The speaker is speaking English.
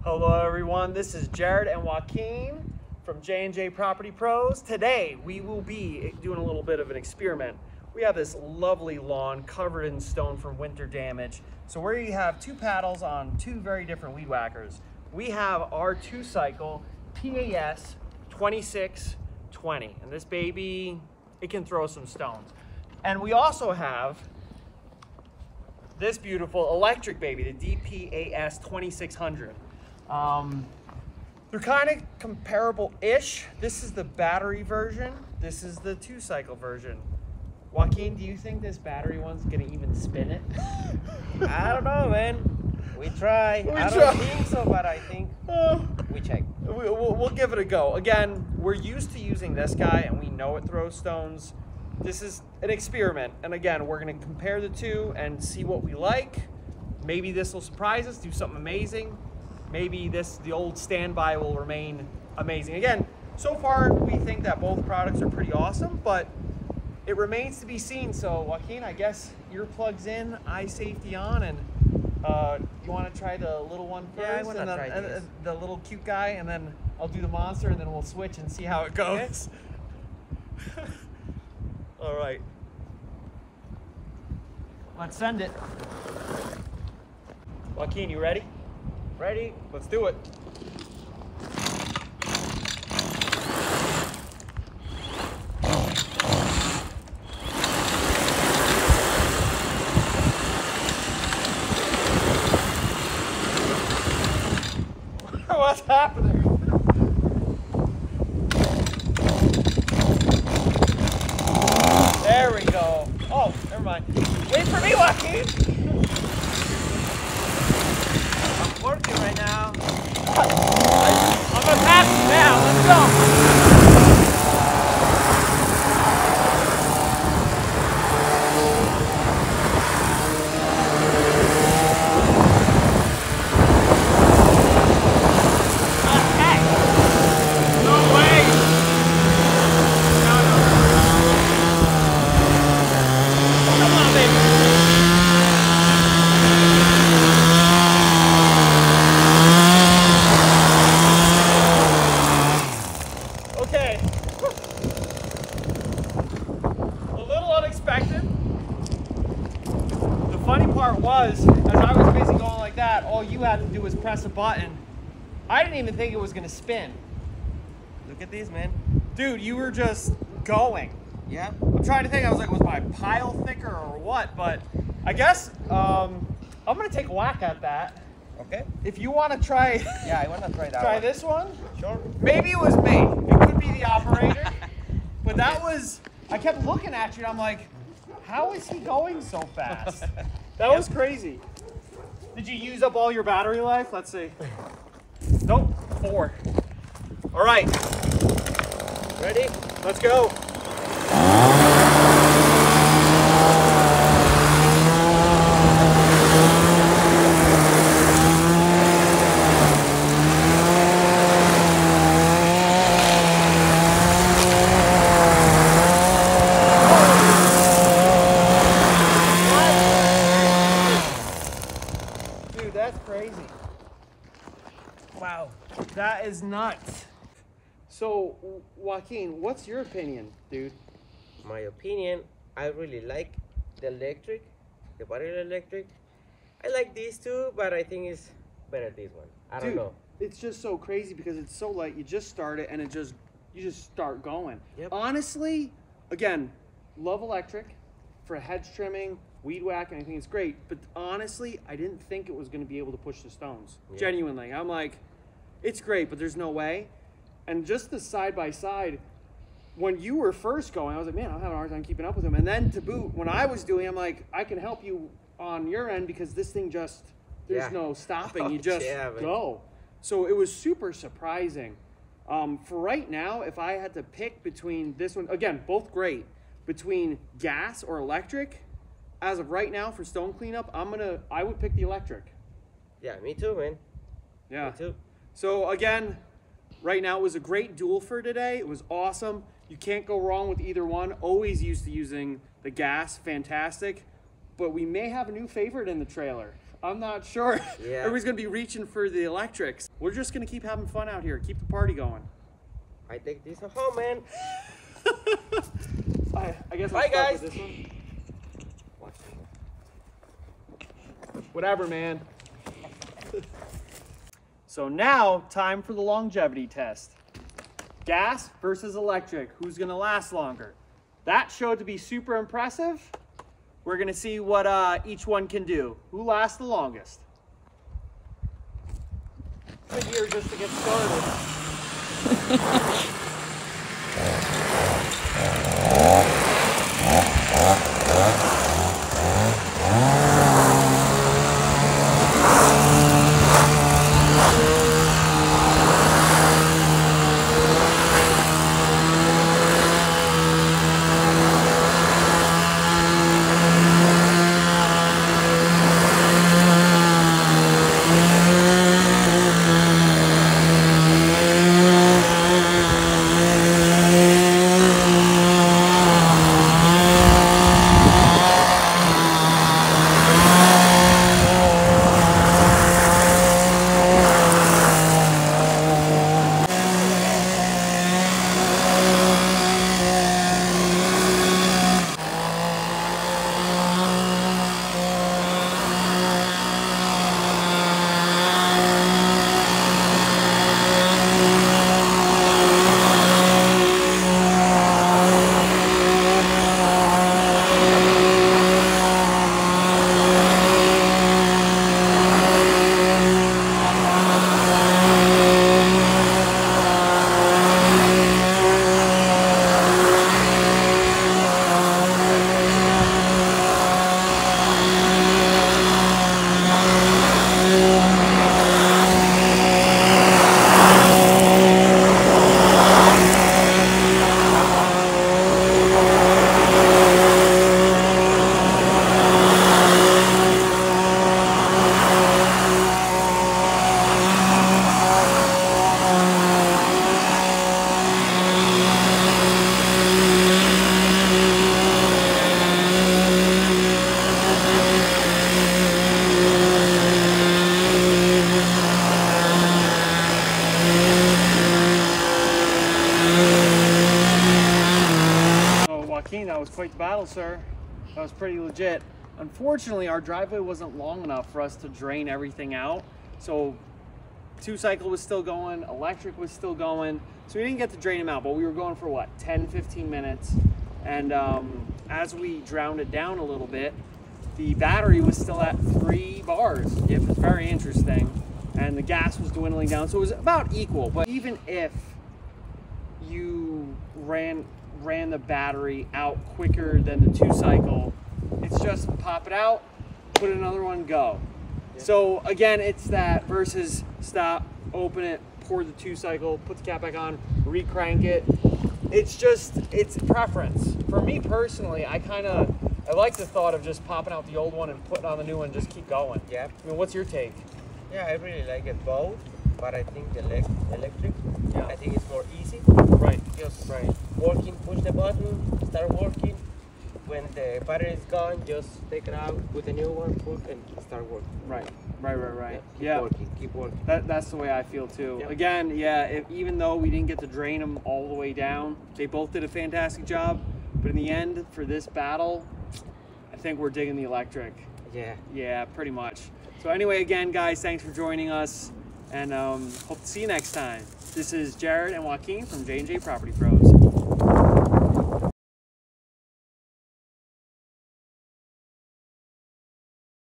Hello everyone, this is Jared and Joaquin from J&J Property Pros. Today we will be doing a little bit of an experiment. We have this lovely lawn covered in stone from winter damage. So we have two paddles on two very different weed whackers. We have our 2-cycle PAS-2600, and this baby, it can throw some stones. And we also have this beautiful electric baby, the DPAS-2600. They're kind of comparable-ish. This is the battery version. This is the 2-cycle version. Joaquin, do you think this battery one's gonna even spin it? I don't know, man. We try. I don't think so, but I think we check. We'll give it a go. Again, we're used to using this guy, and we know it throws stones. This is an experiment, and again, we're gonna compare the two and see what we like. Maybe this will surprise us, do something amazing. Maybe the old standby will remain amazing. Again, so far we think that both products are pretty awesome, but it remains to be seen. So Joaquin, I guess earplugs in, eye safety on, and you want to try the little one first? Yeah, I want to try this. The little cute guy, and then I'll do the monster, and then we'll switch and see how it goes. Okay. All right. Let's send it. Joaquin, you ready? Ready? Let's do it. What's happening? There we go. Oh, never mind. Wait for me, Joaquin. I'm working right now. I'm gonna pass it now. Let's go. Okay, a little unexpected. The funny part was, as I was busy going like that, all you had to do was press a button. I didn't even think it was gonna spin. Look at this, man. Dude, you were just going. Yeah. I'm trying to think, I was like, was my pile thicker or what? But I guess I'm gonna take a whack at that. Okay. If you wanna try, Yeah, I want to try that try one. this one. Sure. Maybe it was me. It could be the operator. But that was, I kept looking at you and I'm like, how is he going so fast? That was crazy. Did you use up all your battery life? Let's see. Nope, 4. All right. Ready? Let's go. Dude, that's crazy. Wow, that is nuts. So, Joaquin, what's your opinion, dude? My opinion, I really like the electric, the battery electric. I like these two, but I think it's better this one. I don't know. It's just so crazy because it's so light. You just start it and you just start going. Yep. Honestly, again, love electric for hedge trimming, weed whacking. I think it's great. But honestly, I didn't think it was going to be able to push the stones. Yeah. Genuinely, I'm like, it's great, but there's no way. And just the side by side, when you were first going, I was like, man, I'm having a hard time keeping up with him. And then to boot, when I was doing, I'm like, I can help you on your end because this thing just, there's no stopping. You just go. So it was super surprising. For right now, if I had to pick between this one, again, both great, between gas or electric, as of right now for stone cleanup, I would pick the electric. Yeah, me too, man. Yeah. Me too. So again, right now it was a great duel for today. It was awesome. You can't go wrong with either one. Always used to using the gas, fantastic. But we may have a new favorite in the trailer. I'm not sure. Yeah. Everybody's gonna be reaching for the electrics. We're just gonna keep having fun out here. Keep the party going. I take this home, man. I guess Bye, I'll start guys. with this one. Whatever, man. So now, time for the longevity test. Gas versus electric. Who's gonna last longer? That showed to be super impressive. We're gonna see what each one can do. Who lasts the longest? Good here just to get started. Joaquin, that was quite the battle, sir. That was pretty legit. Unfortunately, our driveway wasn't long enough for us to drain everything out. So 2-cycle was still going, electric was still going. So we didn't get to drain them out, but we were going for what, 10, 15 minutes. And as we drowned it down a little bit, the battery was still at 3 bars. It was very interesting. And the gas was dwindling down. So it was about equal. But even if you ran the battery out quicker than the 2-cycle, it's just pop it out, put another one, go. Yeah. So again, it's that versus stop, open it, pour the 2-cycle, put the cap back on, re-crank it. It's preference. For me personally, I like the thought of just popping out the old one and putting on the new one and just keep going. Yeah. I mean, what's your take? Yeah, I really like it both, but I think the electric, Yeah. I think it's more easy. Right. Just working, push the button, start working. When the battery is gone, just take it out, put a new one, put, and start working. Right. Yeah. Keep working. That's the way I feel too. Yep. Again, yeah, even though we didn't get to drain them all the way down, they both did a fantastic job. But in the end, for this battle, I think we're digging the electric. Yeah. Yeah, pretty much. So anyway, again, guys, thanks for joining us, and hope to see you next time. This is Jared and Joaquin from J&J Property Pros.